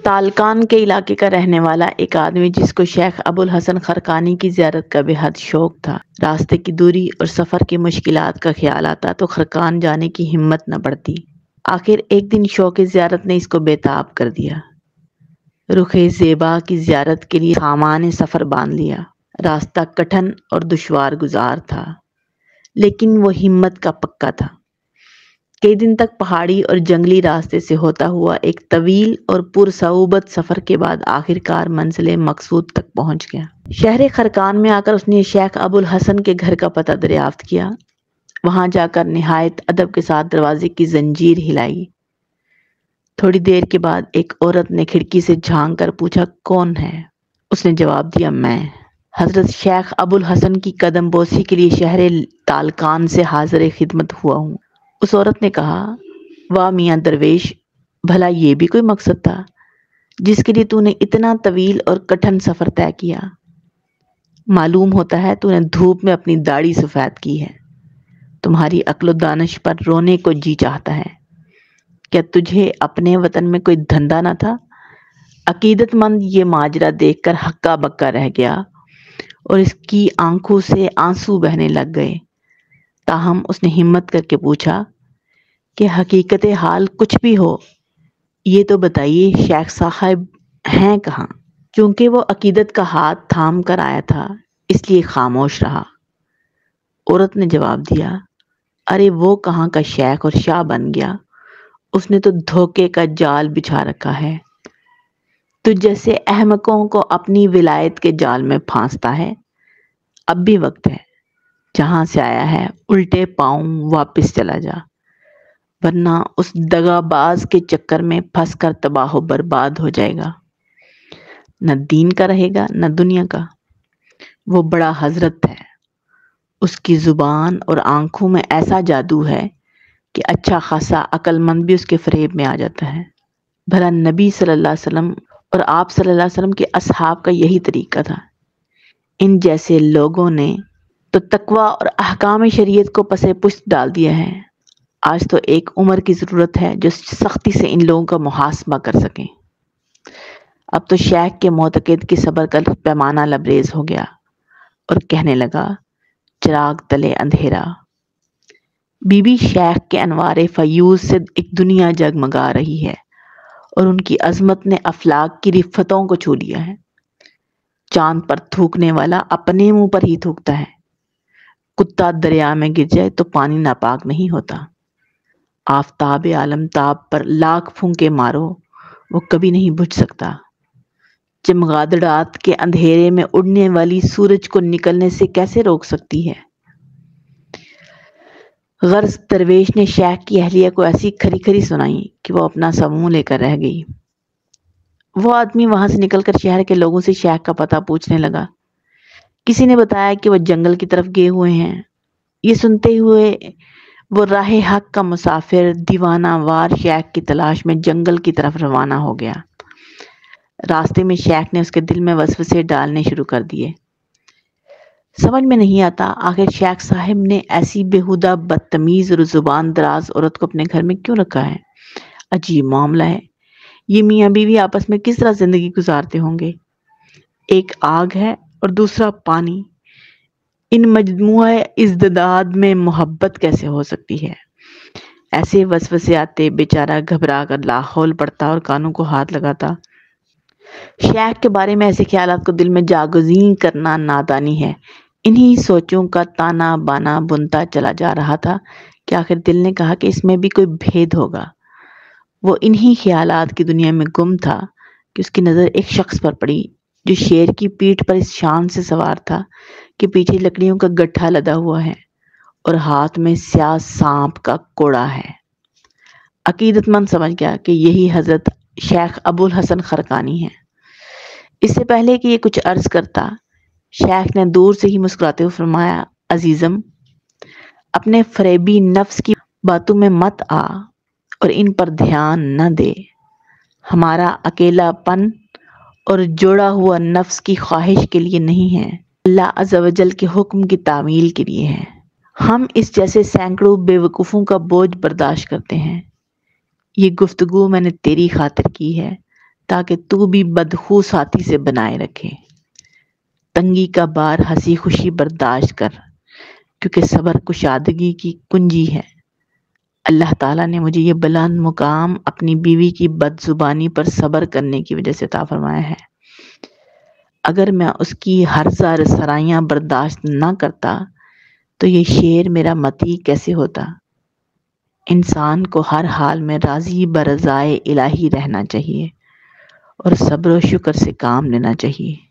تالکان کے علاقے کا رہنے والا ایک آدمی جس کو شیخ ابو الحسن خرقانی کی زیارت کا بے حد شوق تھا، راستے کی دوری اور سفر کی مشکلات کا خیال آتا تو خرقان جانے کی ہمت نہ بڑھتی۔ آخر ایک دن شوق زیارت نے اس کو بےتاب کر دیا۔ رخ زیبا کی زیارت کے لیے سامان سفر باندھ لیا۔ راستہ کٹھن اور دشوار گزار تھا، لیکن وہ ہمت کا پکا تھا۔ کئی دن تک پہاڑی اور جنگلی راستے سے ہوتا ہوا ایک طویل اور پرصعوبت سفر کے بعد آخر کار منزل مقصود تک پہنچ گیا۔ شہر خرقان میں آ کر اس نے شیخ ابو الحسن کے گھر کا پتہ دریافت کیا۔ وہاں جا کر نہایت ادب کے ساتھ دروازے کی زنجیر ہلائی۔ تھوڑی دیر کے بعد ایک عورت نے کھڑکی سے جھانک کر پوچھا، کون ہے؟ اس نے جواب دیا، میں حضرت شیخ ابو الحسن کی قدم بوسی کے لیے شہر تالکان سے حاضر خدمت ہوا ہوں۔ اس عورت نے کہا، واہ میاں درویش، بھلا یہ بھی کوئی مقصد تھا جس کے لیے تو نے اتنا طویل اور کٹھن سفر طے کیا؟ معلوم ہوتا ہے تو نے دھوپ میں اپنی داڑھی سفید کی ہے۔ تمہاری عقل و دانش پر رونے کو جی چاہتا ہے۔ کیا تجھے اپنے وطن میں کوئی دھندا نہ تھا؟ عقیدت مند یہ ماجرا دیکھ کر ہکا بکا رہ گیا اور اس کی آنکھوں سے آنسو بہنے لگ گئے۔ تاہم اس نے ہمت کر کے پوچھا کہ حقیقت حال کچھ بھی ہو، یہ تو بتائیے شیخ صاحب ہیں کہاں؟ چونکہ وہ عقیدت کا ہاتھ تھام کر آیا تھا اس لیے خاموش رہا۔ عورت نے جواب دیا، ارے وہ کہاں کا شیخ اور شاہ بن گیا، اس نے تو دھوکے کا جال بچھا رکھا ہے۔ تو جیسے احمقوں کو اپنی ولایت کے جال میں پھانستا ہے۔ اب بھی وقت ہے، جہاں سے آیا ہے الٹے پاؤں واپس چلا جا، ورنہ اس دغا باز کے چکر میں پھنس کر تباہ و برباد ہو جائے گا۔ نہ دین کا رہے گا نہ دنیا کا۔ وہ بڑا حضرت ہے، اس کی زبان اور آنکھوں میں ایسا جادو ہے کہ اچھا خاصا عقل مند بھی اس کے فریب میں آ جاتا ہے۔ بھلا نبی صلی اللہ علیہ وسلم اور آپ صلی اللہ علیہ وسلم کے اصحاب کا یہی طریقہ تھا۔ ان جیسے لوگوں نے تو تقوی اور احکام شریعت کو پس پشت ڈال دیا ہے۔ آج تو ایک عمر کی ضرورت ہے جو سختی سے ان لوگوں کا محاسبہ کر سکیں۔ اب تو شیخ کے معتقد کی صبر کا پیمانہ لبریز ہو گیا اور کہنے لگا، چراغ تلے اندھیرا۔ بی بی شیخ کے انوار فیوز سے ایک دنیا جگمگا رہی ہے اور ان کی عظمت نے افلاک کی رفتوں کو چھو لیا ہے۔ چاند پر تھوکنے والا اپنے منہ پر ہی تھوکتا ہے۔ کتا دریا میں گر جائے تو پانی ناپاک نہیں ہوتا۔ آفتاب عالم تاب پر لاکھ پھونکے مارو، وہ کبھی نہیں بجھ سکتا۔ چمگادڑات کے اندھیرے میں اڑنے والی سورج کو نکلنے سے کیسے روک سکتی ہے؟ غرض درویش نے شیخ کی اہلیہ کو ایسی کھری کھری سنائی کہ وہ اپنا سا منہ لے کر رہ گئی۔ وہ آدمی وہاں سے نکل کر شہر کے لوگوں سے شیخ کا پتہ پوچھنے لگا۔ کسی نے بتایا کہ وہ جنگل کی طرف گئے ہوئے ہیں۔ یہ سنتے ہوئے وہ راہ حق کا مسافر دیوانہ وار شیخ کی تلاش میں جنگل کی طرف روانہ ہو گیا۔ راستے میں شیخ نے اس کے دل میں وسوسے ڈالنے شروع کر دیے۔ سمجھ میں نہیں آتا آخر شیخ صاحب نے ایسی بےہودہ بدتمیز اور زبان دراز عورت کو اپنے گھر میں کیوں رکھا ہے؟ عجیب معاملہ ہے، یہ میاں بیوی آپس میں کس طرح زندگی گزارتے ہوں گے؟ ایک آگ ہے اور دوسرا پانی، ان مجموعہ ازداد میں محبت کیسے ہو سکتی ہے؟ ایسے وسوسے آتے بیچارہ گھبرا کر لاحول پڑتا اور کانوں کو ہاتھ لگاتا۔ شیخ کے بارے میں ایسے خیالات کو دل میں جاگزین کرنا نادانی ہے۔ انہی سوچوں کا تانا بانا بنتا چلا جا رہا تھا کہ آخر دل نے کہا کہ اس میں بھی کوئی بھید ہوگا۔ وہ انہی خیالات کی دنیا میں گم تھا کہ اس کی نظر ایک شخص پر پڑی جو شیر کی پیٹھ پر اس شان سے سوار تھا کہ پیچھے لکڑیوں کا گٹھا لدا ہوا ہے اور ہاتھ میں سیاہ سانپ کا کوڑا ہے۔ عقیدت مند سمجھ گیا کہ یہی حضرت شیخ ابو الحسن خرقانی ہے۔ اس سے پہلے کہ یہ کچھ عرض کرتا، شیخ نے دور سے ہی مسکراتے ہوئے فرمایا، عزیزم، اپنے فریبی نفس کی باتوں میں مت آ اور ان پر دھیان نہ دے۔ ہمارا اکیلا پن اور جوڑا ہوا نفس کی خواہش کے لیے نہیں ہے، اللہ عز و جل کے حکم کی تعمیل کے لیے ہے۔ ہم اس جیسے سینکڑوں بے وقوفوں کا بوجھ برداشت کرتے ہیں۔ یہ گفتگو میں نے تیری خاطر کی ہے تاکہ تو بھی بدخو ساتھی سے بنائے رکھے۔ تنگی کا بار ہنسی خوشی برداشت کر، کیونکہ صبر کشادگی کی کنجی ہے۔ اللہ تعالیٰ نے مجھے یہ بلند مقام اپنی بیوی کی بد زبانی پر صبر کرنے کی وجہ سے عطا فرمایا ہے۔ اگر میں اس کی ہرزہ سرائیاں برداشت نہ کرتا تو یہ شعر میرا مطیع کیسے ہوتا۔ انسان کو ہر حال میں راضی برضائے الہی رہنا چاہیے اور صبر و شکر سے کام لینا چاہیے۔